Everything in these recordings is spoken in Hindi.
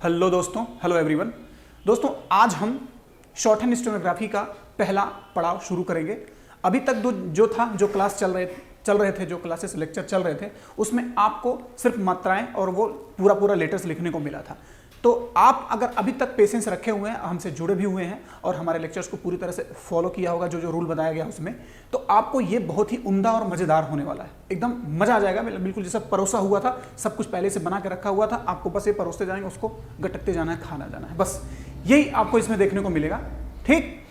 हेलो दोस्तों, हेलो एवरीवन। दोस्तों आज हम शॉर्ट हैंड स्टेनोग्राफी का पहला पड़ाव शुरू करेंगे। अभी तक जो क्लास चल रहे थे, जो क्लासेस लेक्चर चल रहे थे, उसमें आपको सिर्फ मात्राएं और वो पूरा लेटर्स लिखने को मिला था। तो आप अगर अभी तक पेशेंस रखे हुए हैं, हमसे जुड़े भी हुए हैं और हमारे लेक्चर्स को पूरी तरह से फॉलो किया होगा, जो रूल बताया गया उसमें, तो आपको ये बहुत ही उम्दा और मज़ेदार होने वाला है। एकदम मज़ा आ जाएगा। बिल्कुल जैसा परोसा हुआ था, सब कुछ पहले से बना के रखा हुआ था, आपको बस ये परोसते जाएंगे, उसको गटकते जाना है, खाना जाना है, बस यही आपको इसमें देखने को मिलेगा। ठीक,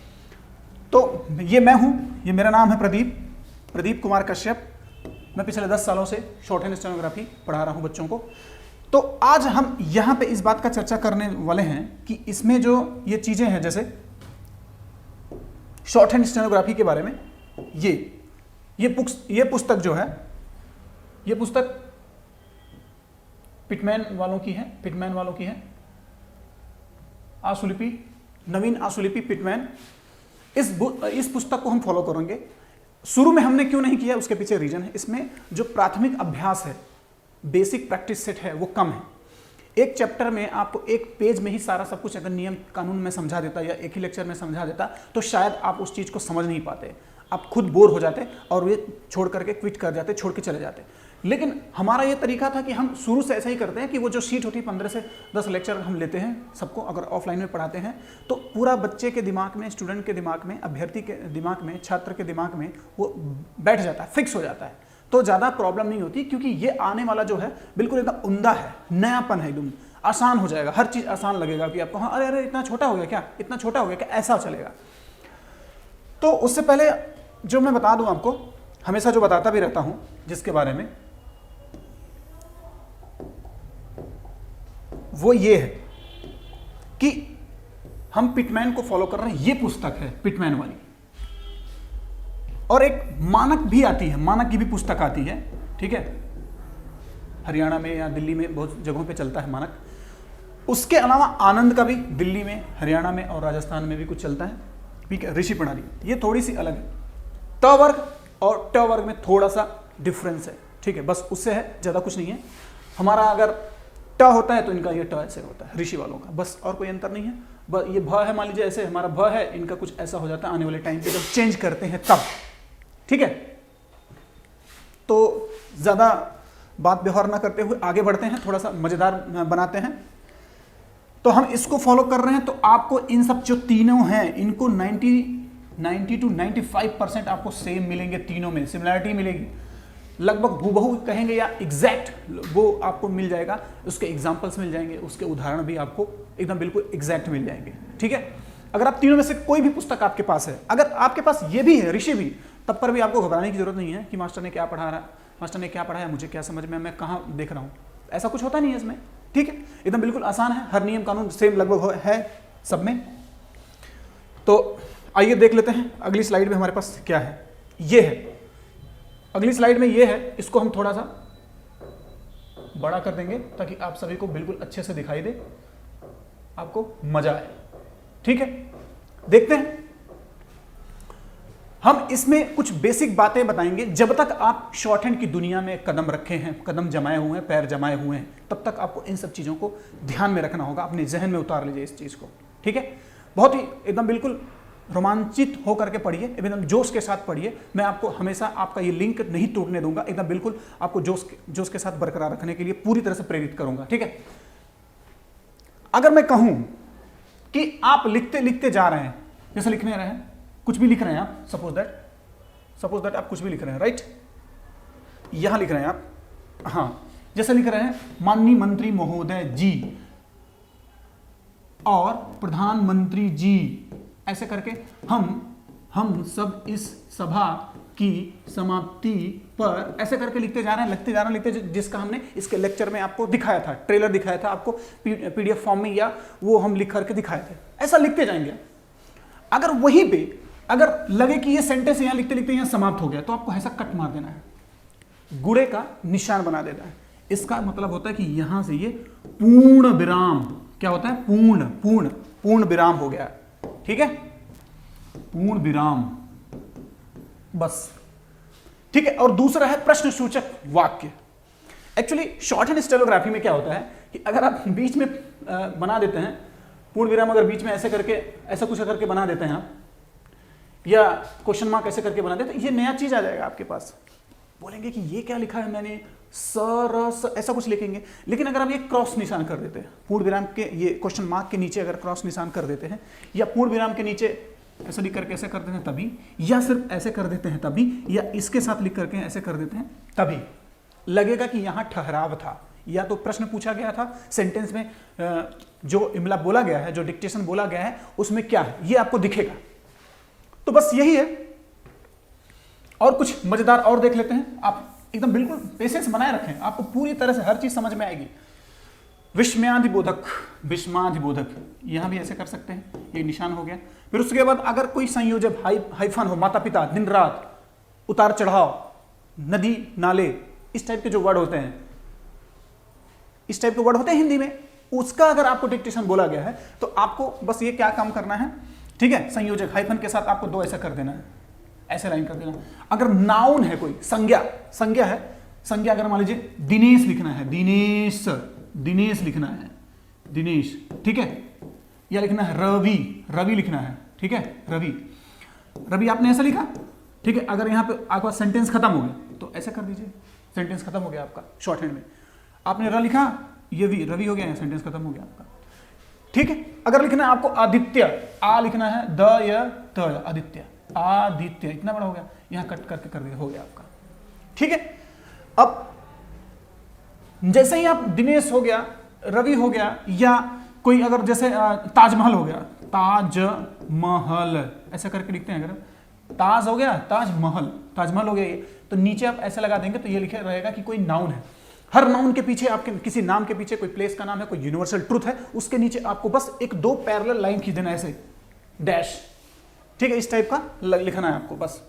तो ये मैं हूँ, ये मेरा नाम है प्रदीप कुमार कश्यप। मैं पिछले 10 सालों से शॉर्ट हैंड स्टेनोग्राफी पढ़ा रहा हूँ बच्चों को। तो आज हम यहाँ पे इस बात का चर्चा करने वाले हैं कि इसमें जो ये चीज़ें हैं, जैसे शॉर्ट हैंड स्टेनोग्राफी के बारे में, ये पुस्तक जो है, ये पुस्तक पिटमैन वालों की है, आशुलिपि, नवीन आशुलिपि पिटमैन। इस पुस्तक को हम फॉलो करेंगे। शुरू में हमने क्यों नहीं किया, उसके पीछे रीजन है। इसमें जो प्राथमिक अभ्यास है, बेसिक प्रैक्टिस सेट है, वो कम है। एक चैप्टर में आपको एक पेज में ही सारा सब कुछ अगर नियम कानून में समझा देता या एक ही लेक्चर में समझा देता, तो शायद आप उस चीज़ को समझ नहीं पाते, आप खुद बोर हो जाते और ये छोड़ करके क्विट कर जाते, छोड़ के चले जाते। लेकिन हमारा ये तरीका था कि हम शुरू से ऐसा ही करते हैं कि वो जो शीट होती है, 15 से 10 लेक्चर हम लेते हैं सबको, अगर ऑफलाइन में पढ़ाते हैं तो पूरा बच्चे के दिमाग में, स्टूडेंट के दिमाग में, अभ्यर्थी के दिमाग में, छात्र के दिमाग में वो बैठ जाता है, फिक्स हो जाता है। तो ज़्यादा प्रॉब्लम नहीं होती, क्योंकि ये आने वाला जो है बिल्कुल एकदम उम्दा है, नयापन है, एकदम आसान हो जाएगा, हर चीज़ आसान लगेगा कि आपको, हाँ अरे इतना छोटा हो गया क्या, इतना छोटा हो गया क्या, ऐसा चलेगा। तो उससे पहले जो मैं बता दूं आपको, हमेशा जो बताता भी रहता हूं जिसके बारे में, वो ये है कि हम पिटमैन को फॉलो कर रहे हैं। ये पुस्तक है पिटमैन वाली, और एक मानक भी आती है, मानक की भी पुस्तक आती है, ठीक है, हरियाणा में या दिल्ली में बहुत जगहों पे चलता है मानक। उसके अलावा आनंद का भी दिल्ली में, हरियाणा में और राजस्थान में भी कुछ चलता है, ठीक है। ऋषि प्रणाली ये थोड़ी सी अलग है, ट वर्ग और ट वर्ग में थोड़ा सा डिफरेंस है, ठीक है, बस उससे है, ज़्यादा कुछ नहीं है। हमारा अगर ट होता है तो इनका ये ट ऐसे होता है, ऋषि वालों का, बस और कोई अंतर नहीं है। ये भ है, मान लीजिए ऐसे हमारा भ है, इनका कुछ ऐसा हो जाता है आने वाले टाइम पे जब चेंज करते हैं तब, ठीक है। तो ज़्यादा बात व्यवहार ना करते हुए आगे बढ़ते हैं, थोड़ा सा मज़ेदार बनाते हैं। तो हम इसको फॉलो कर रहे हैं, तो आपको इन सब जो तीनों हैं, इनको 90 to 95% आपको सेम मिलेंगे, तीनों में सिमिलैरिटी मिलेगी, लगभग हूबहू कहेंगे या एग्जैक्ट, वो आपको मिल जाएगा। उसके एग्जाम्पल्स मिल जाएंगे, उसके उदाहरण भी आपको एकदम बिल्कुल एग्जैक्ट मिल जाएंगे, ठीक है। अगर आप तीनों में से कोई भी पुस्तक आपके पास है, अगर आपके पास ये भी है, ऋषि भी, तब पर भी आपको घबराने की जरूरत नहीं है कि मास्टर ने क्या पढ़ाया, मुझे क्या समझ में, मैं कहाँ देख रहा हूँ, ऐसा कुछ होता नहीं है इसमें, ठीक है। एकदम बिल्कुल आसान है, हर नियम कानून सेम लगभग है सब में। तो आइए देख लेते हैं अगली स्लाइड में हमारे पास क्या है। ये है अगली स्लाइड में, ये है, इसको हम थोड़ा सा बड़ा कर देंगे ताकि आप सभी को बिल्कुल अच्छे से दिखाई दे, आपको मजा आए, ठीक है। देखते हैं, हम इसमें कुछ बेसिक बातें बताएंगे। जब तक आप शॉर्ट हैंड की दुनिया में कदम रखे हैं, कदम जमाए हुए हैं, पैर जमाए हुए हैं, तब तक आपको इन सब चीज़ों को ध्यान में रखना होगा, अपने जहन में उतार लीजिए इस चीज़ को, ठीक है। बहुत ही एकदम बिल्कुल रोमांचित होकर के पढ़िए, एकदम जोश के साथ पढ़िए। मैं आपको हमेशा आपका ये लिंक नहीं टूटने दूंगा, एकदम बिल्कुल आपको जोश के साथ बरकरार रखने के लिए पूरी तरह से प्रेरित करूंगा, ठीक है। अगर मैं कहूं कि आप लिखते लिखते जा रहे हैं, जैसे लिखने रहे हैं, कुछ भी लिख रहे हैं आप, सपोज दैट आप कुछ भी लिख रहे हैं, राइट, यहां लिख रहे हैं आप, हाँ, जैसे लिख रहे हैं माननीय मंत्री महोदय जी और प्रधानमंत्री जी, ऐसे करके हम सब इस सभा की समाप्ति पर, ऐसे करके लिखते जा रहे हैं, जिसका हमने इसके लेक्चर में आपको दिखाया था, ट्रेलर दिखाया था आपको पीडीएफ फॉर्म में, या वो हम लिख करके दिखाए थे, ऐसा लिखते जाएंगे। अगर वहीं पे अगर लगे कि ये सेंटेंस यहां लिखते लिखते यहां समाप्त हो गया, तो आपको ऐसा कट मार देना है, गुड़े का निशान बना देना है। इसका मतलब होता है कि यहां से ये पूर्ण विराम, क्या होता है, पूर्ण विराम हो गया, ठीक है, पूर्ण विराम, बस, ठीक है। और दूसरा है प्रश्न सूचक वाक्य। एक्चुअली शॉर्ट हैंड स्टेनोग्राफी में क्या होता है कि अगर आप बीच में बना देते हैं, पूर्ण विराम अगर बीच में ऐसे करके ऐसा कुछ करके बना देते हैं आप, या क्वेश्चन मार्क ऐसे करके बना देते हैं, ये नया चीज आ जाएगा आपके पास। बोलेंगे कि ये क्या लिखा है मैंने, सर ऐसा कुछ लिखेंगे। लेकिन अगर आप ये क्रॉस निशान कर देते हैं, पूर्ण विराम के ये क्वेश्चन मार्क के नीचे अगर क्रॉस निशान कर देते हैं, या पूर्ण विराम के नीचे ऐसा लिख करके ऐसे कर देते हैं तभी, या सिर्फ ऐसे कर देते हैं तभी, या इसके साथ लिख करके ऐसे कर देते हैं तभी, लगेगा कि यहां ठहराव था, या तो प्रश्न पूछा गया था, सेंटेंस में जो इमला बोला गया है, जो डिक्टेशन बोला गया है, उसमें क्या है ये आपको दिखेगा। तो बस यही है। और कुछ मजेदार और देख लेते हैं। आप एकदम बिल्कुल पेशेंस बनाए रखें, आपको पूरी तरह से हर चीज समझ में आएगी। विस्मयाधिबोधक, विस्मयाधिबोधक यहां भी ऐसे कर सकते हैं, ये निशान हो गया। फिर उसके बाद अगर कोई संयोजक हाइफन हो, माता पिता, दिन रात, उतार चढ़ाव, नदी नाले, इस टाइप के जो वर्ड होते हैं, इस टाइप के वर्ड होते हैं हिंदी में, उसका अगर आपको डिक्टेशन बोला गया है तो आपको बस ये क्या काम करना है, ठीक है, संयोजक हाइफन के साथ आपको 2 ऐसा कर देना है, ऐसे लाइन कर देना। अगर नाउन है कोई, संज्ञा, संज्ञा है, संज्ञा अगर मान लीजिए दिनेश लिखना है, दिनेश, दिनेश लिखना है, दिनेश, ठीक है, या लिखना है रवि, रवि लिखना है, ठीक है, रवि, रवि आपने ऐसा लिखा, ठीक है। अगर यहाँ पे आपका सेंटेंस खत्म हो गया तो ऐसा कर दीजिए, सेंटेंस खत्म हो गया आपका शॉर्ट हैंड में। आपने र लिखा, ये भी रवि हो गया, सेंटेंस खत्म हो गया आपका, ठीक है। अगर लिखना है आपको आदित्य, आ लिखना है, द या त, आदित्य, आदित्य, इतना बड़ा हो गया, यहां कट करके कर दिया, हो गया आपका, ठीक है। अब जैसे ही आप दिनेश हो गया, रवि हो गया, या कोई अगर जैसे ताजमहल हो गया, ताजमहल ऐसा करके लिखते हैं, अगर ताज हो गया, ताजमहल, ताजमहल हो गया ये, तो नीचे आप ऐसे लगा देंगे तो ये लिखा रहेगा कि कोई नाउन है। हर नाउन के पीछे, आपके किसी नाम के पीछे कोई प्लेस का नाम है, कोई यूनिवर्सल ट्रुथ है, उसके नीचे आपको बस 1-2 पैरेलल लाइन खींच देना, ऐसे डैश, ठीक है, इस टाइप का लिखना है आपको बस।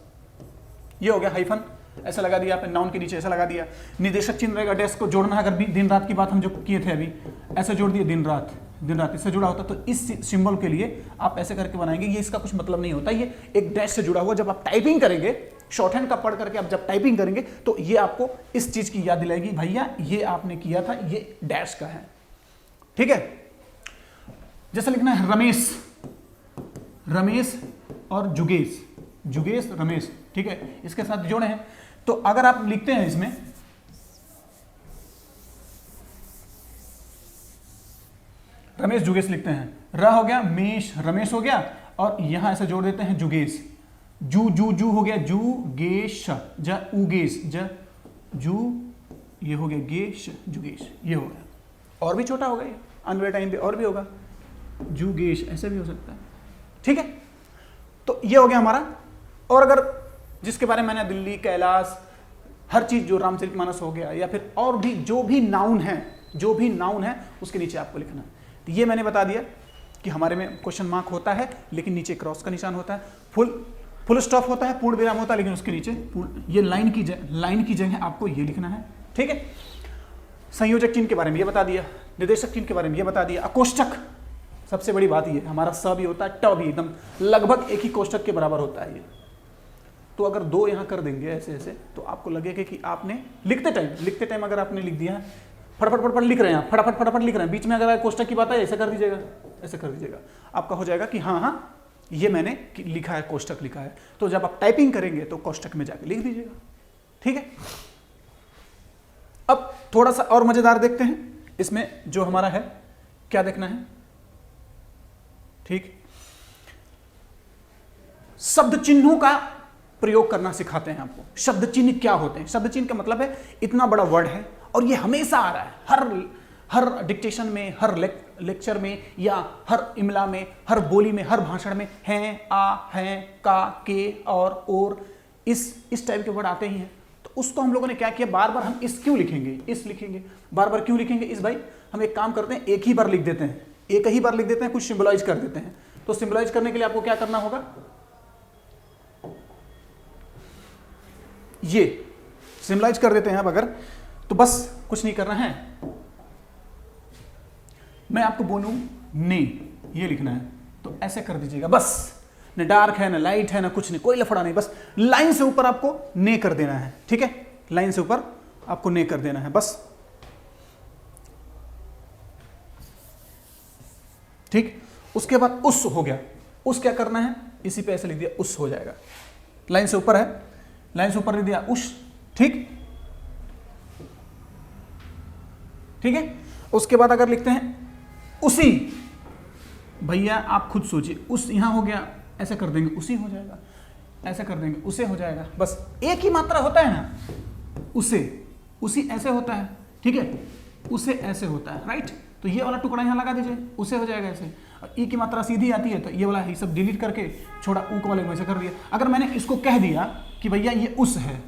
ये हो गया हाइफन, ऐसा लगा दिया आपने, नाउन के नीचे ऐसा लगा दिया। निर्देशक चिन्ह रहेगा, डैश को जोड़ना है, अगर भी दिन रात की बात हम जो किए थे अभी, ऐसे जोड़ दिए, दिन रात, दिन रात इससे जुड़ा होता, तो इस सिंबल के लिए आप ऐसे करके बनाएंगे। ये इसका कुछ मतलब नहीं होता, ये एक डैश से जुड़ा हुआ। जब आप टाइपिंग करेंगे, शॉर्ट हैंड का पढ़ करके आप जब टाइपिंग करेंगे तो ये आपको इस चीज की याद दिलाएगी, भैया ये आपने किया था, ये डैश का है, ठीक है। जैसे लिखना है रमेश, रमेश और जुगेश, जुगेश रमेश, ठीक है, इसके साथ जोड़े हैं। तो अगर आप लिखते हैं इसमें रमेश जुगेश लिखते हैं, र हो गया, मेष रमेश हो गया, और यहां ऐसे जोड़ देते हैं जुगेश, जू जू जू हो गया, जुगेश, ज उगेश, ज जू, ये हो गया गेश, जुगेश, ये हो गया। और भी छोटा होगा ये, आने वाले टाइम पे और भी होगा, जुगेश ऐसे भी हो सकता है, ठीक है। तो ये हो गया हमारा। और अगर जिसके बारे में मैंने दिल्ली, कैलाश, हर चीज जो रामचरितमानस हो गया, या फिर और भी जो भी नाउन है, जो भी नाउन है उसके नीचे आपको लिखना है। तो ये मैंने बता दिया कि हमारे में क्वेश्चन मार्क होता है, लेकिन नीचे क्रॉस का निशान होता है, फुल स्टॉप होता है, पूर्ण विराम होता है, लेकिन उसके नीचे ये लाइन की जगह आपको ये लिखना है, ठीक है। संयोजक चिन्ह के बारे में ये बता दिया, निर्देशक चिन्ह के बारे में ये बता दिया। अकोष्ठक, सबसे बड़ी बात ये, हमारा स भी होता है, ट भी एकदम लगभग एक ही कोष्ठक के बराबर होता है ये। तो अगर 2 यहां कर देंगे ऐसे ऐसे, तो आपको लगेगा कि आपने लिखते टाइम अगर आपने लिख दिया है, फटाफट लिख रहे हैं, फटाफट लिख रहे हैं, बीच में अगर कोष्ठक की बात है ऐसे कर दीजिएगा, ऐसे कर दीजिएगा, आपका हो जाएगा कि हाँ ये मैंने लिखा है, कोष्ठक लिखा है। तो जब आप टाइपिंग करेंगे तो कोष्ठक में जाके लिख दीजिएगा, ठीक है। अब थोड़ा सा और मजेदार देखते हैं, इसमें जो हमारा है क्या देखना है, ठीक, शब्द चिन्हों का प्रयोग करना सिखाते हैं आपको। शब्द चिन्ह क्या होते हैं? शब्द चिन्ह का मतलब है इतना बड़ा वर्ड है और ये हमेशा आ रहा है, हर डिक्टेशन में, हर लेक्चर में, या हर इमला में, हर बोली में, हर भाषण में हैं, आ, हैं, का, के और इस टाइप के वर्ड आते ही हैं। तो उसको हम लोगों ने क्या किया, बार बार हम इस क्यों लिखेंगे, इस लिखेंगे, बार बार क्यों लिखेंगे इस, भाई हम एक काम करते हैं, एक ही बार लिख देते हैं, एक ही बार लिख देते हैं, कुछ सिंबलाइज कर देते हैं। तो सिंबलाइज करने के लिए आपको क्या करना होगा, ये सिंबलाइज कर देते हैं आप अगर, तो बस कुछ नहीं करना है, मैं आपको बोलूं ने, ये लिखना है तो ऐसे कर दीजिएगा, बस न डार्क है, न लाइट है, न कुछ नहीं, कोई लफड़ा नहीं, बस लाइन से ऊपर आपको ने कर देना है, ठीक है, लाइन से ऊपर आपको ने कर देना है बस। ठीक। उसके बाद उस हो गया, उस क्या करना है, इसी पे ऐसे लिख दिया उस हो जाएगा, लाइन से ऊपर है, लाइन से ऊपर लिख दिया उस, ठीक, ठीक है। उसके बाद अगर लिखते हैं उसी, भैया आप खुद सोचिए, उस यहां हो गया, ऐसे कर देंगे उसी हो जाएगा, ऐसे कर देंगे उसे हो जाएगा, बस एक ही मात्रा होता है ना, उसे, उसी ऐसे होता है, ठीक है, उसे ऐसे होता है, राइट। तो ये वाला टुकड़ा यहाँ लगा दीजिए, उसे हो जाएगा ऐसे। और ई की मात्रा सीधी आती है तो ये वाला ये सब डिलीट करके छोड़ा ऊ वाले में से कर दिया। अगर मैंने इसको कह दिया कि भैया ये उस है,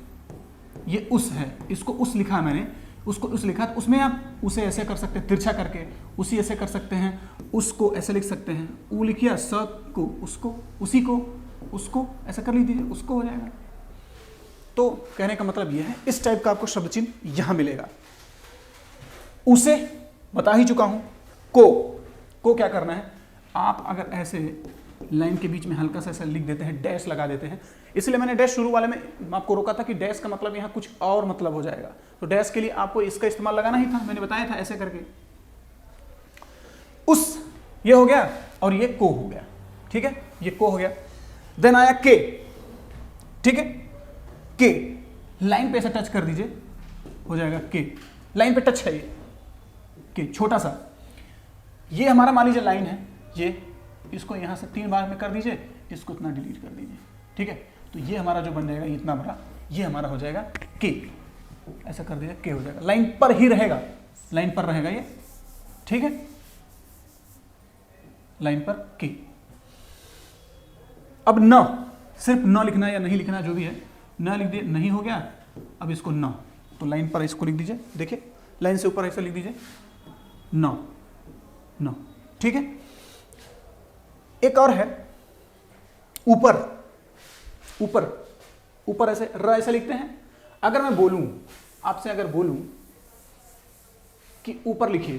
ये उस है, इसको उस लिखा मैंने, उसको उस लिखा, तो उसमें आप उसे ऐसे कर सकते हैं तिरछा करके, उसी ऐसे कर सकते हैं, उसको ऐसे लिख सकते हैं, ऊ लिखिया स को उसको, उसी को उसको ऐसा कर लीजिए, उसको हो जाएगा। तो कहने का मतलब यह है, इस टाइप का आपको शब्द चिन्ह यहां मिलेगा। उसे बता ही चुका हूं। को क्या करना है, आप अगर ऐसे लाइन के बीच में हल्का सा ऐसा लिख देते हैं, डैश लगा देते हैं, इसलिए मैंने डैश शुरू वाले में आपको रोका था कि डैश का मतलब यहाँ कुछ और मतलब हो जाएगा, तो डैश के लिए आपको इसका इस्तेमाल लगाना ही था, मैंने बताया था ऐसे करके। उस ये हो गया और ये को हो गया, ठीक है, ये को हो गया। देन आया के, ठीक है, के लाइन पे ऐसा टच कर दीजिए, हो जाएगा के, लाइन पे टच है ये के, छोटा सा, ये हमारा मान लीजिए लाइन है, ये इसको यहां से 3 बार में कर दीजिए, इसको इतना डिलीट कर दीजिए, ठीक है। तो ये हमारा जो बन जाएगा इतना बड़ा, ये हमारा हो जाएगा के, ऐसा कर दीजिए के हो जाएगा, लाइन पर ही रहेगा, लाइन पर रहेगा ये, ठीक है, लाइन पर के। अब न, सिर्फ न लिखना या नहीं लिखना जो भी है, न लिख दिए, नहीं हो गया, अब इसको न, तो लाइन पर इसको लिख दीजिए, देखिए लाइन से ऊपर ऐसा लिख दीजिए न, न, ठीक है। एक और है ऊपर, ऊपर, ऊपर ऐसे र ऐसे लिखते हैं। अगर मैं बोलूं आपसे, अगर बोलूं कि ऊपर लिखिए,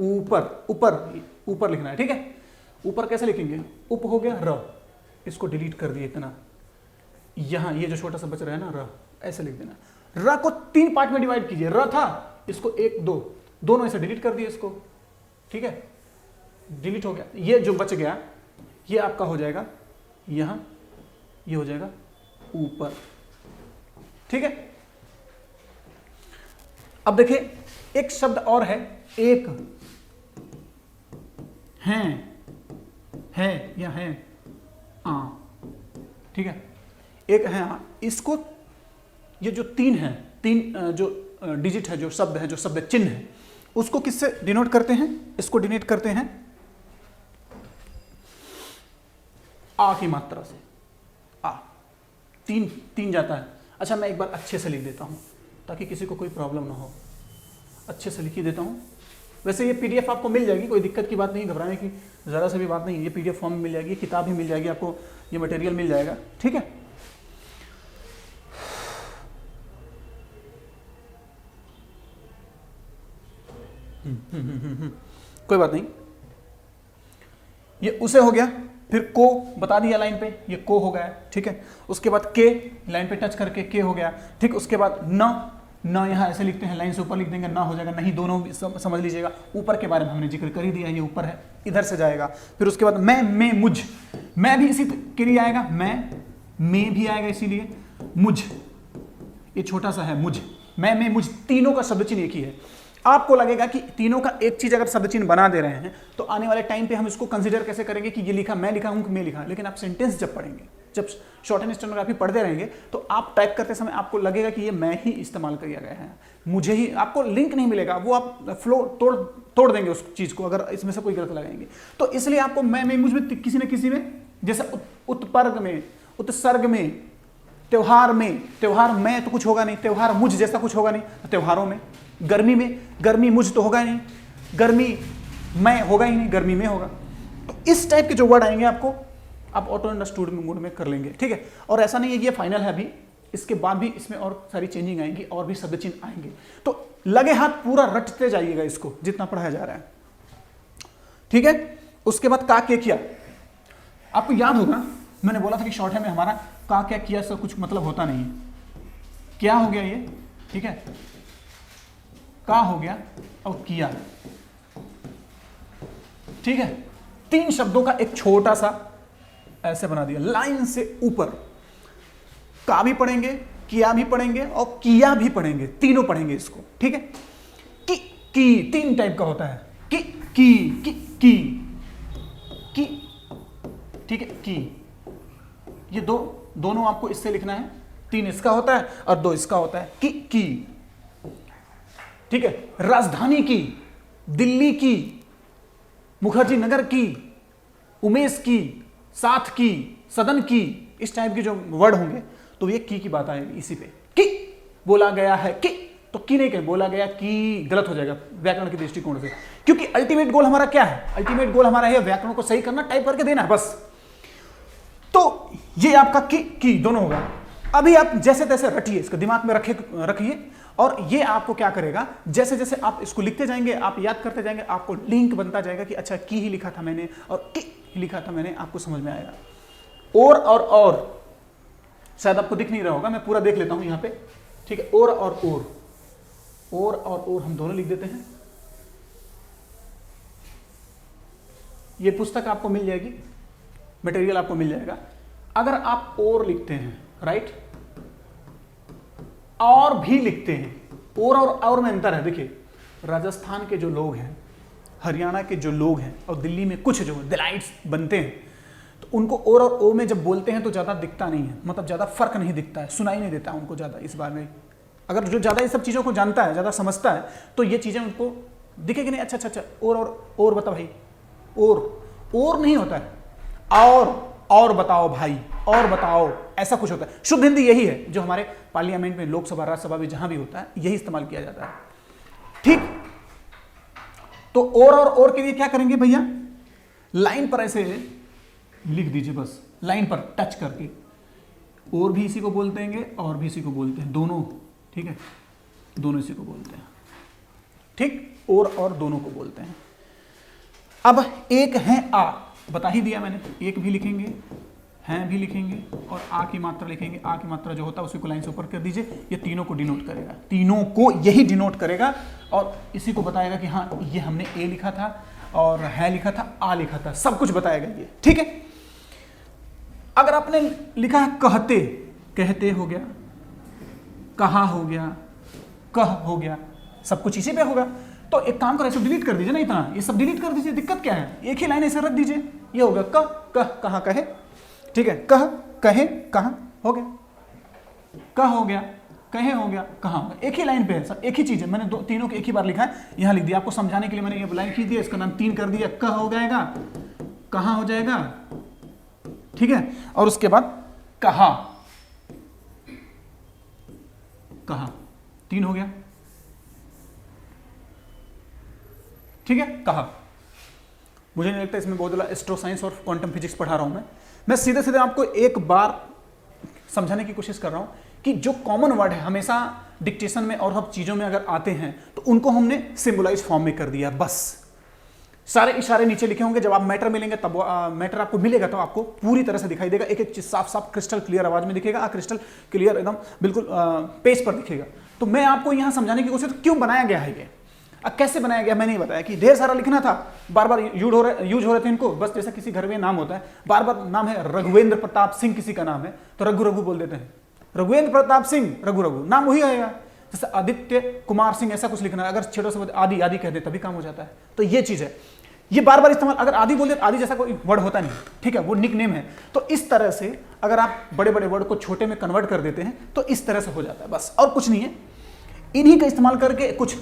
ऊपर, ऊपर, ऊपर लिखना है, ठीक है। ऊपर कैसे लिखेंगे, उप हो गया र, इसको डिलीट कर दिए इतना, यहां ये जो छोटा सा बच रहा है ना र, ऐसे लिख देना। र को 3 पार्ट में डिवाइड कीजिए, र था, इसको 1 2 दोनों ऐसे डिलीट कर दिए इसको, ठीक है, डिलीट हो गया। ये जो बच गया ये आपका हो जाएगा यहां, ये हो जाएगा ऊपर, ठीक है। अब देखिए एक शब्द और है, एक है या है आ, ठीक है, एक है आ, इसको ये जो 3 है, 3 जो डिजिट है, जो शब्द है, जो शब्द चिन्ह है, उसको किससे डिनोट करते हैं, इसको डिनोट करते हैं आ की मात्रा से, आ, 3 जाता है। अच्छा मैं एक बार अच्छे से लिख देता हूं ताकि किसी को कोई प्रॉब्लम ना हो, अच्छे से लिख ही देता हूं। वैसे ये पीडीएफ आपको मिल जाएगी, कोई दिक्कत की बात नहीं, घबराने की जरा सा भी बात नहीं, ये पीडीएफ फॉर्म में मिल जाएगी, किताब भी मिल जाएगी आपको, ये मटेरियल मिल जाएगा, ठीक है। कोई बात नहीं, ये उसे हो गया, फिर को बता दिया लाइन पे, ये को हो गया, ठीक है। उसके बाद के, लाइन पे टच करके के हो गया, ठीक। उसके बाद न यहां ऐसे लिखते हैं, लाइन से ऊपर लिख देंगे, ना हो जाएगा, नहीं दोनों समझ लीजिएगा। ऊपर के बारे में हमने जिक्र कर ही दिया, ये ऊपर है, इधर से जाएगा। फिर उसके बाद मैं, मुझ, मैं भी इसी के लिए आएगा, मैं भी आएगा, इसीलिए मुझ, ये छोटा सा है मुझ, मैं, मुझ, तीनों का शब्द चिन्ह एक ही है। आपको लगेगा कि तीनों का एक चीज अगर शब्द चिन्ह बना दे रहे हैं तो आने वाले टाइम पे हम इसको कंसीडर कैसे करेंगे कि ये लिखा, मैं लिखा हूं कि मैं लिखा, लेकिन आप सेंटेंस जब पढ़ेंगे, जब शॉर्ट हैंड स्टेनोग्राफी पढ़ते रहेंगे तो आप टाइप करते समय आपको लगेगा कि ये मैं ही इस्तेमाल किया गया है, मुझे ही, आपको लिंक नहीं मिलेगा, वो आप फ्लो तोड़ देंगे उस चीज को अगर इसमें से कोई गलत लगाएंगे। तो इसलिए आपको मैं, मुझ में किसी न किसी में, जैसे उत्पर्ग में, उत्सर्ग में, त्योहार में, त्योहार में तो कुछ होगा नहीं, त्योहार मुझ जैसा कुछ होगा नहीं, त्योहारों में, गर्मी में, गर्मी मुझ तो होगा नहीं, गर्मी मैं होगा ही नहीं, गर्मी में होगा। तो इस टाइप के जो वर्ड आएंगे आपको, आप ऑटो अंडरस्टूड मोड में कर लेंगे, ठीक है। और ऐसा नहीं है कि ये फाइनल है अभी, इसके बाद भी इसमें और सारी चेंजिंग आएंगी और भी शब्द चिन्ह आएंगे। तो लगे हाथ पूरा रटते जाइएगा इसको जितना पढ़ाया जा रहा है, ठीक है। उसके बाद का के किया, आपको याद होगा मैंने बोला था कि शॉर्ट है में हमारा का क्या किया से कुछ मतलब होता नहीं है। क्या हो गया ये, ठीक है, का हो गया और किया, ठीक है, 3 शब्दों का एक छोटा सा ऐसे बना दिया लाइन से ऊपर। का भी पढ़ेंगे, किया भी पढ़ेंगे और किया भी पढ़ेंगे, तीनों पढ़ेंगे इसको, ठीक है। की 3 टाइप का होता है, की, ठीक है, की। ये दोनों आपको इससे लिखना है, 3 इसका होता है और 2 इसका होता है, की, ठीक है। राजधानी की, दिल्ली की, मुखर्जी नगर की, उमेश की, साथ की, सदन की, इस टाइप के जो वर्ड होंगे तो ये की बात आएगी इसी पे। की बोला गया है, की तो की नहीं कहें, बोला गया की गलत हो जाएगा व्याकरण के दृष्टिकोण से, क्योंकि अल्टीमेट गोल हमारा क्या है? अल्टीमेट गोल हमारा है व्याकरण को सही करना, टाइप करके देना है बस। तो ये आपका की दोनों होगा। अभी आप जैसे तैसे रटिए, इसको दिमाग में रखिए और ये आपको क्या करेगा, जैसे जैसे आप इसको लिखते जाएंगे, आप याद करते जाएंगे, आपको लिंक बनता जाएगा कि अच्छा की ही लिखा था मैंने और की ही लिखा था मैंने, आपको समझ में आएगा। और शायद आपको दिख नहीं रहा होगा, मैं पूरा देख लेता हूं यहां पे, ठीक है। और हम दोनों लिख देते हैं। ये पुस्तक आपको मिल जाएगी, मटेरियल आपको मिल जाएगा। अगर आप और लिखते हैं, राइट, और भी लिखते हैं, और में अंतर है। देखिए, राजस्थान के जो लोग हैं, हरियाणा के जो लोग हैं और दिल्ली में कुछ जो डिलाइट्स बनते हैं, तो उनको और ओ में जब बोलते हैं तो ज़्यादा दिखता नहीं है, मतलब ज़्यादा फर्क नहीं दिखता है, सुनाई नहीं देता है उनको ज़्यादा इस बारे में। अगर जो ज़्यादा ये सब चीज़ों को जानता है, ज़्यादा समझता है, तो ये चीज़ें उनको दिखेगी नहीं। अच्छा, और बता भाई, और नहीं होता है, और बताओ भाई, और बताओ, ऐसा कुछ होता है। शुद्ध हिंदी यही है जो हमारे पार्लियामेंट में, लोकसभा, राज्यसभा में जहां भी होता है, यही इस्तेमाल किया जाता है, ठीक। तो और के लिए क्या करेंगे भैया, लाइन पर ऐसे लिख दीजिए, बस लाइन पर टच करके। और भी इसी को बोलते हैं और भी इसी को बोलते हैं, दोनों, ठीक है, दोनों इसी को बोलते हैं, ठीक। और दोनों को बोलते हैं। अब एक है आ, बता ही दिया मैंने, एक भी लिखेंगे, हैं भी लिखेंगे और आ की मात्रा लिखेंगे। आ की मात्रा जो होता है उसी को लाइन से ऊपर कर दीजिए, ये तीनों को डिनोट करेगा, तीनों को यही डिनोट करेगा और इसी को बताएगा कि हाँ ये हमने ए लिखा था और है लिखा था, आ लिखा था, सब कुछ बताएगा ये, ठीक है। अगर आपने लिखा है कहते, कहते हो गया, कहा हो गया, कह हो गया, सब कुछ इसी पे होगा। तो एक काम करो, डिलीट कर दीजिए ना, इतना ये सब डिलीट कर दीजिए, दिक्कत क्या है, एक ही लाइन ऐसे रख दीजिए। ये होगा कहा कहे, ठीक है, कह कहे कहा हो गया, कह हो गया, कहे हो गया, कहा हो गया, एक ही लाइन पे है सब, एक ही चीज है। मैंने तीनों को एक ही बार लिखा है, यहां लिख दिया आपको समझाने के लिए। मैंने ये लाइन खींच दिया, इसका नाम 3 कर दिया, कह हो जाएगा, कहा हो जाएगा, ठीक है। और उसके बाद कहा, 3 हो गया, ठीक है, कहा। मुझे नहीं लगता इसमें बहुत बड़ा एस्ट्रो साइंस और क्वांटम फिजिक्स पढ़ा रहा हूं मैं सीधे सीधे आपको एक बार समझाने की कोशिश कर रहा हूं कि जो कॉमन वर्ड है हमेशा डिक्टेशन में और सब चीजों में अगर आते हैं तो उनको हमने सिंबलाइज फॉर्म में कर दिया, बस। सारे इशारे नीचे लिखे होंगे, जब आप मैटर मिलेंगे तब मैटर आपको मिलेगा तो आपको पूरी तरह से दिखाई देगा, एक एक चीज साफ साफ क्रिस्टल क्लियर आवाज में दिखेगा, क्रिस्टल क्लियर एकदम बिल्कुल पेज पर दिखेगा। तो मैं आपको यहां समझाने की कोशिश, क्यों बनाया गया है ये, कैसे बनाया गया मैंने बताया कि ढेर सारा लिखना था, बार बार यूज हो रहे थे इनको, बस जैसे किसी घर में नाम होता है, बार बार नाम है रघुवेंद्र प्रताप सिंह किसी का नाम है तो रघु बोल देते हैं, रघुवेंद्र प्रताप सिंह रघु, नाम वही आएगा। जैसे आदित्य कुमार सिंह ऐसा कुछ लिखना है, अगर छेड़ों से आदि कह दे तभी काम हो जाता है। तो ये चीज है, ये बार बार इस्तेमाल, अगर आदि बोल दे, आदि जैसा कोई वर्ड होता नहीं, ठीक है, वो निक नेम है। तो इस तरह से अगर आप बड़े बड़े वर्ड को छोटे में कन्वर्ट कर देते हैं तो इस तरह से हो जाता है, बस, और कुछ नहीं है। इन्हीं का इस्तेमाल करके, कुछ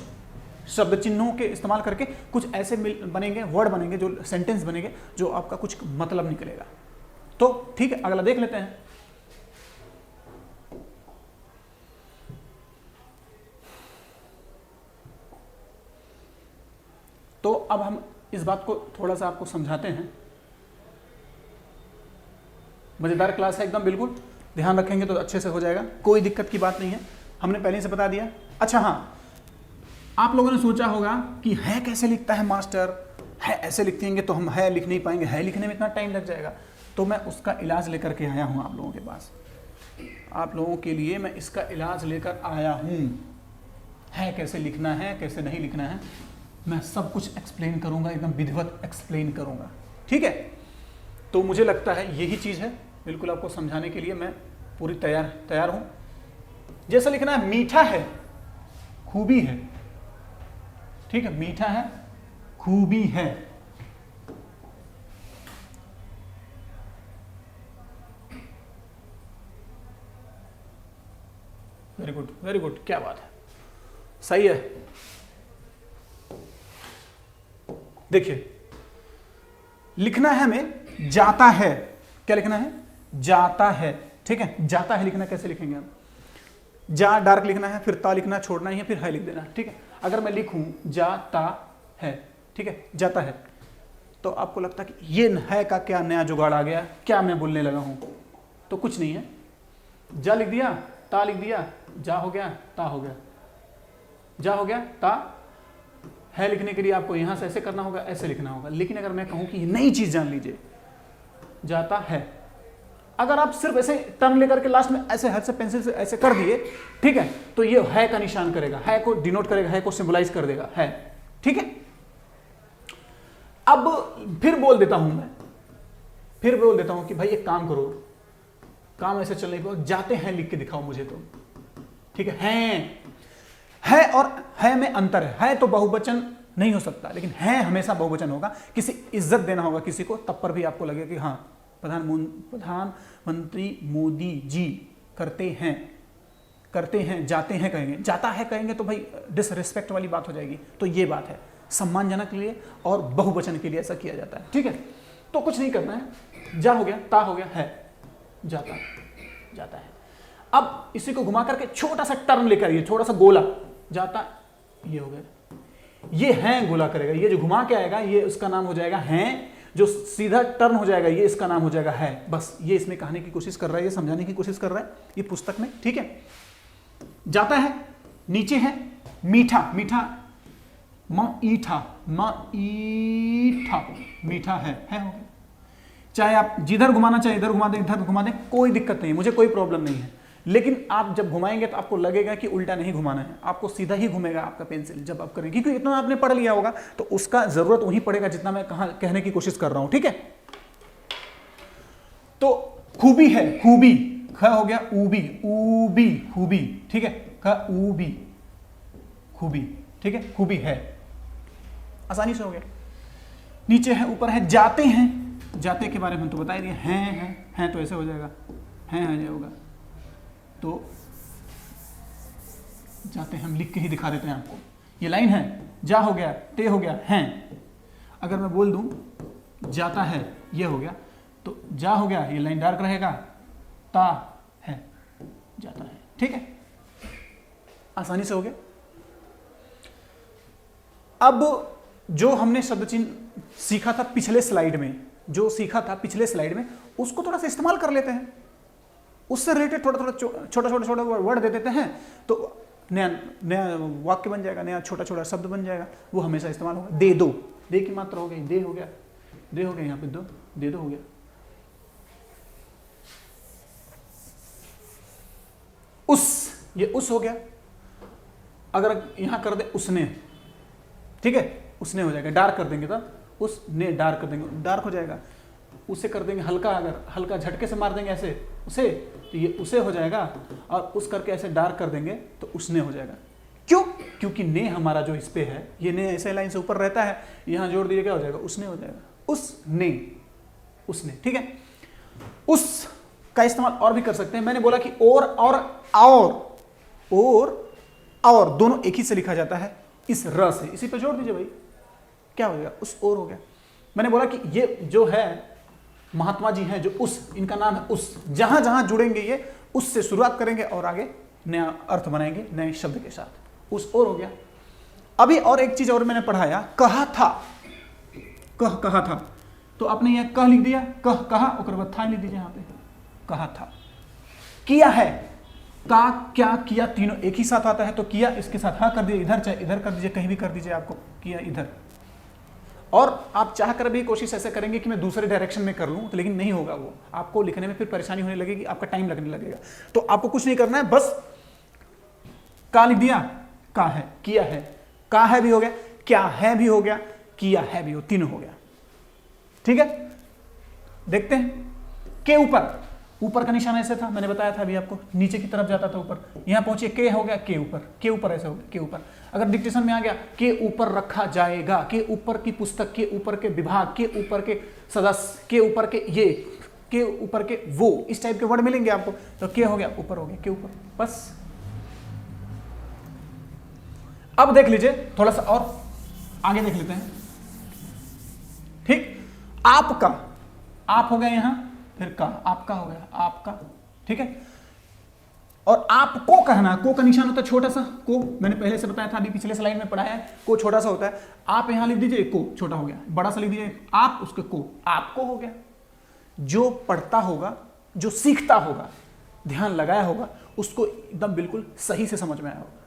शब्द चिन्हों के इस्तेमाल करके कुछ ऐसे बनेंगे, वर्ड बनेंगे, जो सेंटेंस बनेंगे, जो आपका कुछ मतलब निकलेगा। तो ठीक है, अगला देख लेते हैं। तो अब हम इस बात को थोड़ा सा आपको समझाते हैं। मजेदार क्लास है एकदम, बिल्कुल ध्यान रखेंगे तो अच्छे से हो जाएगा, कोई दिक्कत की बात नहीं है, हमने पहले से बता दिया। अच्छा हाँ, आप लोगों ने सोचा होगा कि है कैसे लिखता है मास्टर, है ऐसे लिखेंगे तो हम है लिख नहीं पाएंगे, है लिखने में इतना टाइम लग जाएगा। तो मैं उसका इलाज लेकर के आया हूं आप लोगों के पास, आप लोगों के लिए मैं इसका इलाज लेकर आया हूं, है कैसे लिखना है कैसे नहीं लिखना है। मैं सब कुछ एक्सप्लेन करूंगा, एकदम विधिवत एक्सप्लेन करूंगा, ठीक है। तो मुझे लगता है यही चीज़ है, बिल्कुल आपको समझाने के लिए मैं पूरी तैयार हूं। जैसा लिखना है, मीठा है खूबी है, ठीक है, मीठा है खूबी है। वेरी गुड, वेरी गुड, क्या बात है, सही है। देखिए लिखना है हमें जाता है, क्या लिखना है, जाता है, ठीक है। जाता है लिखना कैसे लिखेंगे हम, जा डार्क लिखना है, फिर ता लिखना छोड़ना ही है, फिर है लिख देना, ठीक है। अगर मैं लिखूं जाता है, ठीक है, जाता है, तो आपको लगता है कि ये है का क्या नया जुगाड़ आ गया, क्या मैं बोलने लगा हूं, तो कुछ नहीं है। जा लिख दिया, ता लिख दिया, जा हो गया, ता हो गया, जा हो गया, ता है लिखने के लिए आपको यहां से ऐसे करना होगा, ऐसे लिखना होगा। लेकिन अगर मैं कहूं कि ये नई चीज जान लीजिए, जाता है, अगर आप सिर्फ ऐसे टर्न लेकर के लास्ट में ऐसे हाथ से पेंसिल से ऐसे कर दिए, ठीक है, तो ये है का निशान करेगा, है को डिनोट करेगा, है को सिंबलाइज कर देगा, है, ठीक है। अब फिर बोल देता हूं मैं, फिर बोल देता हूं कि भाई एक काम करो, काम ऐसे चलने को जाते हैं लिख के दिखाओ मुझे तो, ठीक है और है में अंतर है तो बहुवचन नहीं हो सकता, लेकिन है हमेशा बहुवचन होगा। किसी इज्जत देना होगा किसी को, तब पर भी आपको लगेगा कि हाँ प्रधानमंत्री मोदी जी करते हैं, जाते हैं कहेंगे, जाता है कहेंगे तो भाई डिसरिस्पेक्ट वाली बात हो जाएगी। तो ये बात है, सम्मानजनक के लिए और बहुवचन के लिए ऐसा किया जाता है, ठीक है। तो कुछ नहीं करना है, जा हो गया, ता हो गया, है, जाता है। अब इसी को घुमा करके छोटा सा टर्न लेकर, ये छोटा सा गोला, जाता, ये हो गया, ये हैं गोला करेगा, ये जो घुमा के आएगा ये उसका नाम हो जाएगा हैं, जो सीधा टर्न हो जाएगा ये इसका नाम हो जाएगा है। बस ये इसमें कहने की कोशिश कर रहा है, ये समझाने की कोशिश कर रहा है ये पुस्तक में, ठीक है। जाता है, नीचे है मीठा, मीठा ईठा, मीठा है हो गया। चाहे आप जिधर घुमाना चाहे इधर घुमा दें, इधर घुमा दें, कोई दिक्कत नहीं है, मुझे कोई प्रॉब्लम नहीं है। लेकिन आप जब घुमाएंगे तो आपको लगेगा कि उल्टा नहीं घुमाना है, आपको सीधा ही घूमेगा आपका पेंसिल जब आप करेंगे, क्योंकि इतना आपने पढ़ लिया होगा तो उसका जरूरत वही पड़ेगा जितना मैं कहने की कोशिश कर रहा हूं, ठीक है। तो खूबी है, खूबी, ख हो गया ऊबी, ऊबी खूबी, ठीक है, ख ऊबी खूबी, ठीक है, खूबी है, आसानी से हो गया। नीचे है, ऊपर है, जाते हैं, जाते के बारे में तो बता ही दिया, हैं तो ऐसे हो जाएगा, हैं होगा, तो जाते हैं हम लिख के ही दिखा देते हैं आपको। ये लाइन है, जा हो गया, ते हो गया, हैं। अगर मैं बोल दूं जाता है, ये हो गया, तो जा हो गया, ये लाइन डार्क रहेगा, ता है, जाता है, ठीक है, आसानी से हो गया। अब जो हमने शब्द चिन्ह सीखा था पिछले स्लाइड में, उसको थोड़ा सा इस्तेमाल कर लेते हैं, उससे रिलेटेड छोटा वर्ड दे देते हैं, तो नया वाक्य बन जाएगा, नया छोटा शब्द बन जाएगा, वो हमेशा इस्तेमाल होगा। दे दो, दे की मात्रा हो गई, दे हो गया, यहाँ पे दो, दे दो हो गया। ये उस हो गया, अगर यहां कर दे उसने, ठीक है, उसने हो जाएगा, डार्क कर देंगे तब उसने, डार्क कर देंगे डार्क हो जाएगा। उसे कर देंगे हल्का, अगर हल्का झटके से मार देंगे ऐसे उसे, तो ये उसे हो जाएगा, और उस करके ऐसे डार्क कर देंगे तो उसने हो जाएगा। क्यों? क्योंकि ने हमारा जो इस पे है, ये ने ऐसे लाइन से ऊपर रहता है, यहां जोड़ दीजिए क्या हो जाएगा, उसने हो जाएगा, उसने, ठीक है। उस का इस्तेमाल और भी कर सकते हैं। मैंने बोला कि और दोनों एक ही से लिखा जाता है, इस र से, इसी पे जोड़ दीजिए भाई, क्या हो जाएगा, उस और हो गया। मैंने बोला कि ये जो है महात्मा जी हैं, जो उस, इनका नाम है उस, जहां जहां जुड़ेंगे ये उससे शुरुआत करेंगे और आगे नया अर्थ बनाएंगे नए शब्द के साथ, उस और हो गया। अभी और एक चीज और मैंने पढ़ाया, कहा था, कहा था, तो आपने यह कह लिख दिया, कहा, और बाद था लिख दीजिए यहाँ पे, कहा था। किया है, का, क्या, किया, तीनों एक ही साथ आता है, तो किया इसके साथ हाँ कर दीजिए, इधर चाहे इधर कर दीजिए, कहीं भी कर दीजिए, आपको किया इधर। और आप चाह कर भी कोशिश ऐसे करेंगे कि मैं दूसरे डायरेक्शन में कर लूं, तो लेकिन नहीं होगा, वो आपको लिखने में फिर परेशानी होने लगेगी, आपका टाइम लगने लगेगा। तो आपको कुछ नहीं करना है, बस का लिख दिया, का है, किया है, का है भी हो गया, क्या है भी हो गया, किया है भी हो, तीनों हो गया। ठीक है, देखते हैं। के ऊपर का निशान ऐसे था, मैंने बताया था अभी आपको, नीचे की तरफ जाता था ऊपर, यहां पहुंचे के हो गया, के ऊपर ऐसे हो गया, के ऊपर। अगर डिक्टेशन में आ गया के ऊपर रखा जाएगा, के ऊपर की पुस्तक, के ऊपर के विभाग, के ऊपर के सदस्य, के ऊपर के ये, के ऊपर के वो, इस टाइप के वर्ड मिलेंगे आपको, तो के हो गया, ऊपर हो गया, के ऊपर। बस अब देख लीजिए, थोड़ा सा और आगे देख लेते हैं। ठीक, आपका, आप हो गया यहां, फिर का, आपका हो गया, आपका। ठीक है, और आपको कहना, को का निशान होता है छोटा सा, को मैंने पहले से बताया था, अभी पिछले स्लाइड में पढ़ाया है, को छोटा सा होता है। आप यहां लिख दीजिए को, छोटा हो गया, बड़ा सा लिख दीजिए आप, उसके को, आपको हो गया। जो पढ़ता होगा, जो सीखता होगा, ध्यान लगाया होगा, उसको एकदम बिल्कुल सही से समझ में आया होगा।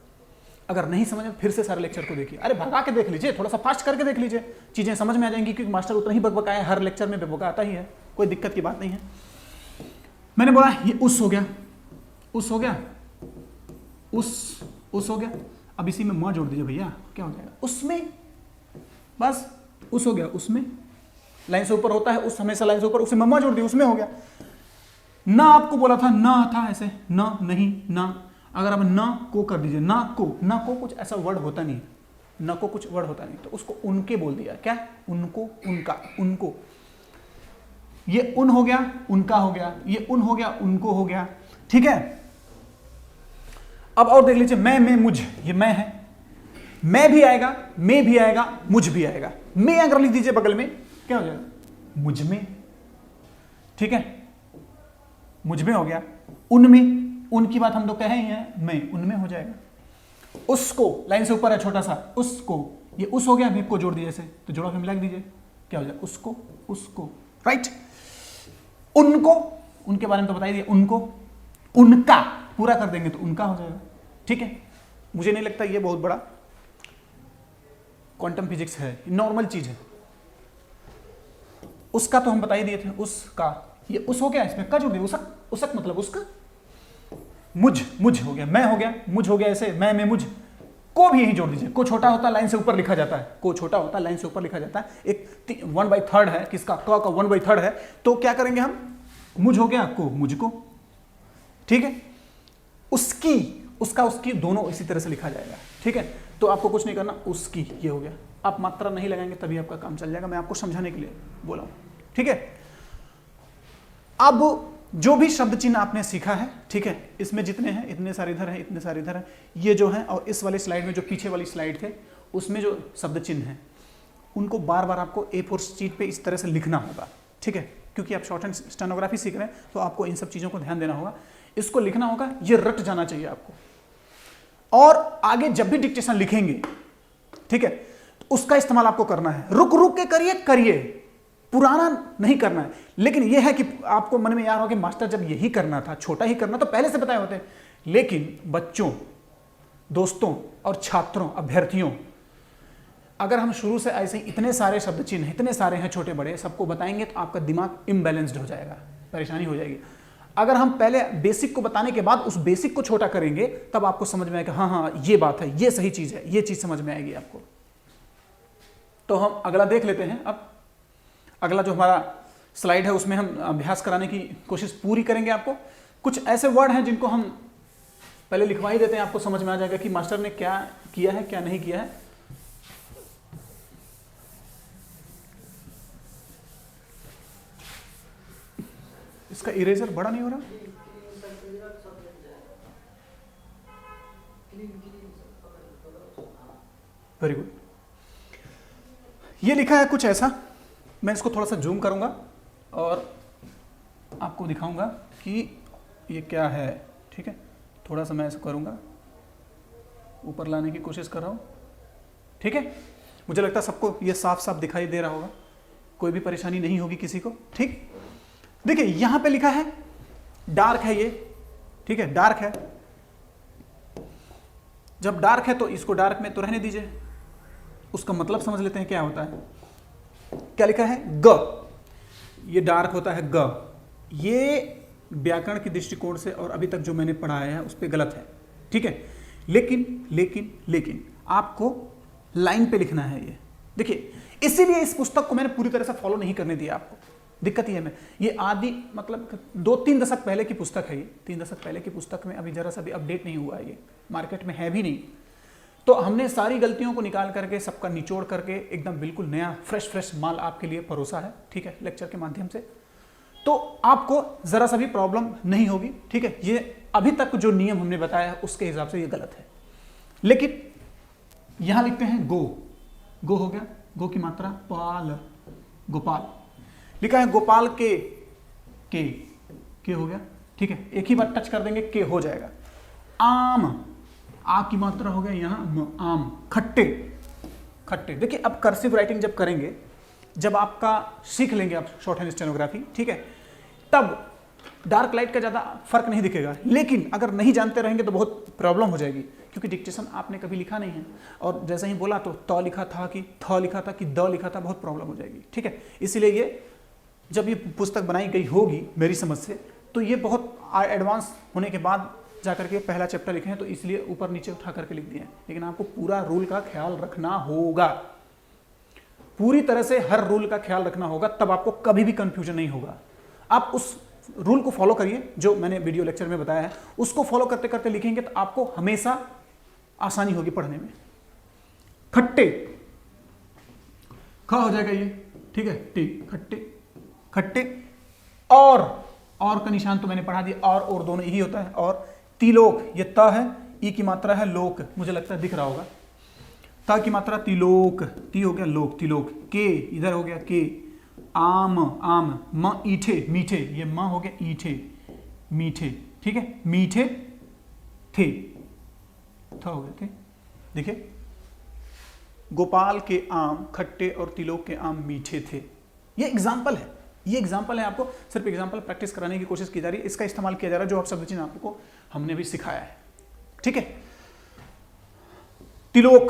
अगर नहीं समझ में, फिर से सारे लेक्चर को देखिए, अरे भगा के देख लीजिए, थोड़ा सा फास्ट करके देख लीजिए, चीजें समझ में आ जाएंगी, क्योंकि मास्टर उतना ही बकबकाया है, हर लेक्चर में बकबका आता ही है, कोई दिक्कत की बात नहीं है। मैंने बोला ये उस हो गया, उस हो गया, उस हो गया। अब इसी में म जोड़ दीजिए भैया, क्या हो जाएगा, उसमें। बस उस हो गया, उसमें, लाइन से ऊपर होता है उस, हमेशा लाइन से ऊपर, उसे मम्मा जोड़ दी, उसमें हो गया। ना आपको बोला था, ना था ऐसे, ना नहीं ना, अगर आप ना को कर दीजिए, ना को कुछ ऐसा वर्ड होता नहीं, ना को कुछ वर्ड होता नहीं, तो उसको उनके बोल दिया, क्या, उनको, उनका, उनको। ये उन हो गया, उनका हो गया, ये उन हो गया, उनको हो गया। ठीक है, अब और देख लीजिए, मैं मुझ, ये मैं है, मैं भी आएगा, मैं भी आएगा, मुझ भी आएगा। मैं अगर लिख दीजिए बगल में, क्या हो जाएगा, मुझ में। ठीक है, मुझ में हो गया, उनमें, उनकी बात हम तो कहे ही हैं, मैं, उनमें हो जाएगा। उसको, लाइन से ऊपर है छोटा सा, उसको, ये उस हो गया, अभी को जोड़ दिए ऐसे, तो जोड़ा फिर मिला दीजिए, क्या हो जाएगा, उसको, उसको। राइट, उनको, उनके बारे में तो बताइए, उनको, उनका पूरा कर देंगे तो उनका हो जाएगा। ठीक है, मुझे नहीं लगता ये बहुत बड़ा क्वांटम फिजिक्स है, नॉर्मल चीज है। उसका तो हम बता ही दिए थे, उसका, ये उस हो गया, इसमें का जोड़ दिया, उसक, उसक मतलब उसका। मुझ हो गया, मैं हो गया, मुझ हो गया ऐसे, मैं मुझ। को भी यही जोड़ दीजिए, को छोटा होता है लाइन से ऊपर लिखा जाता है, को छोटा होता है लाइन से ऊपर लिखा जाता है, एक 1/3 है, किसका, क का 1/3 है, तो क्या करेंगे हम, मुझ हो गया, को, मुझको। ठीक है, उसकी, उसका, उसकी, दोनों इसी तरह से लिखा जाएगा। ठीक है, तो आपको कुछ नहीं करना, उसकी, ये हो गया। आप मात्रा नहीं लगाएंगे तभी आपका काम चल जाएगा, मैं आपको समझाने के लिए बोला हूं। ठीक है, अब जो भी शब्द चिन्ह आपने सीखा है, ठीक है, इसमें जितने हैं, इतने सारे इधर हैं, इतने सारे इधर हैं, ये जो हैं, और इस वाली स्लाइड में जो पीछे वाली स्लाइड थे, उसमें जो शब्द चिन्ह हैं, उनको बार बार आपको A4 शीट पे इस तरह से लिखना होगा। ठीक है, क्योंकि आप शॉर्ट हैंड स्टेनोग्राफी सीख रहे हैं, तो आपको इन सब चीज़ों को ध्यान देना होगा, इसको लिखना होगा, ये रट जाना चाहिए आपको। और आगे जब भी डिक्टेशन लिखेंगे, ठीक है, तो उसका इस्तेमाल आपको करना है, रुक रुक के करिए, पुराना नहीं करना है। लेकिन यह है कि आपको मन में याद हो कि मास्टर जब यही करना था, छोटा ही करना, तो पहले से बताए होते। लेकिन बच्चों, दोस्तों और छात्रों, अभ्यर्थियों, अगर हम शुरू से ऐसे इतने सारे शब्द चिन्ह, इतने सारे हैं छोटे बड़े, सबको बताएंगे तो आपका दिमाग इम्बैलेंस्ड हो जाएगा, परेशानी हो जाएगी। अगर हम पहले बेसिक को बताने के बाद उस बेसिक को छोटा करेंगे, तब आपको समझ में आएगा, हाँ ये बात है, ये सही चीज है, ये चीज समझ में आएगी आपको। तो हम अगला देख लेते हैं। अब अगला जो हमारा स्लाइड है, उसमें हम अभ्यास कराने की कोशिश पूरी करेंगे। आपको कुछ ऐसे वर्ड हैं जिनको हम पहले लिखवा ही देते हैं, आपको समझ में आ जाएगा कि मास्टर ने क्या किया है, क्या नहीं किया है। इसका इरेजर बड़ा नहीं हो रहा, वेरी गुड। ये लिखा है कुछ ऐसा, मैं इसको थोड़ा सा जूम करूंगा और आपको दिखाऊंगा कि ये क्या है। ठीक है, थोड़ा सा मैं ऐसा करूंगा, ऊपर लाने की कोशिश कर रहा हूं। ठीक है, मुझे लगता है सबको ये साफ साफ दिखाई दे रहा होगा, कोई भी परेशानी नहीं होगी किसी को। ठीक, देखिए यहां पे लिखा है डार्क है ये, ठीक है, डार्क है। जब डार्क है तो इसको डार्क में तो रहने दीजिए, उसका मतलब समझ लेते हैं क्या होता है। क्या लिखा है, ग, ये डार्क होता है ग। ये व्याकरण की दृष्टिकोण से और अभी तक जो मैंने पढ़ाया है उस पर गलत है। ठीक है, लेकिन आपको लाइन पे लिखना है ये। देखिए इसीलिए इस पुस्तक को मैंने पूरी तरह से फॉलो नहीं करने दिया आपको, दिक्कत ये है। ये आदि मतलब 2-3 दशक पहले की पुस्तक है, ये 3 दशक पहले की पुस्तक में अभी जरा सा भी अपडेट नहीं हुआ है, ये मार्केट में है भी नहीं। तो हमने सारी गलतियों को निकाल करके सबका निचोड़ करके एकदम बिल्कुल नया फ्रेश माल आपके लिए परोसा है, ठीक है, लेक्चर के माध्यम से। तो आपको जरा सा भी प्रॉब्लम नहीं होगी, ठीक है। ये अभी तक जो नियम हमने बताया है उसके हिसाब से ये गलत है। लेकिन यहां लिखते हैं गो, गो हो गया, गो की मात्रा पाल, गोपाल लिखा है, गोपाल के हो गया, ठीक है, एक ही बार टच कर देंगे के हो जाएगा। आम, आ की मात्रा हो गया यहां आम, खट्टे, खट्टे। देखिए अब कर्सिव राइटिंग जब करेंगे, जब आपका सीख लेंगे आप शॉर्ट हैंड स्टेनोग्राफी, ठीक है, तब डार्क लाइट का ज़्यादा फर्क नहीं दिखेगा। लेकिन अगर नहीं जानते रहेंगे तो बहुत प्रॉब्लम हो जाएगी, क्योंकि डिक्टेशन आपने कभी लिखा नहीं है और जैसे ही बोला तो त लिखा था कि थ लिखा था कि द लिखा था, बहुत प्रॉब्लम हो जाएगी, ठीक है। इसीलिए ये जब ये पुस्तक बनाई गई होगी मेरी समझ से, तो ये बहुत एडवांस होने के बाद जाकर के पहला चैप्टर लिखे हैं, तो इसलिए ऊपर नीचे उठा करके लिख दिए हैं। लेकिन आपको पूरा रूल का ख्याल रखना होगा, पूरी तरह से हर रूल का ख्याल रखना होगा, तब आपको कभी भी कंफ्यूजन नहीं होगा। आप उस रूल को फॉलो करिए जो मैंने वीडियो लेक्चर में बताया है, उसको फॉलो करते करते लिखेंगे तो आपको हमेशा आसानी होगी पढ़ने में। खट्टे, ख हो जाएगा ये, ठीक है, टी, खट्टे, खट्टे। और का निशान तो मैंने पढ़ा दिया, और दोनों यही होता है। और तिलोक, ये त है, ई की मात्रा है लोक, मुझे लगता है दिख रहा होगा, त की मात्रा तिलोक, ती हो गया लोक, तिलोक। के इधर हो गया के, आम, आम, म ईठे, मीठे, ये म हो गया ईठे, मीठे, ठीक है, मीठे थे, था हो गए थे। देखिए गोपाल के आम खट्टे और तिलोक के आम मीठे थे। ये एग्जाम्पल है, ये एग्जाम्पल है, आपको सिर्फ एग्जाम्पल प्रैक्टिस कराने की कोशिश की जा रही है, इसका इस्तेमाल किया जा रहा है जो आप शब्द चिन्ह आपको हमने भी सिखाया है, ठीक है। तिलोक,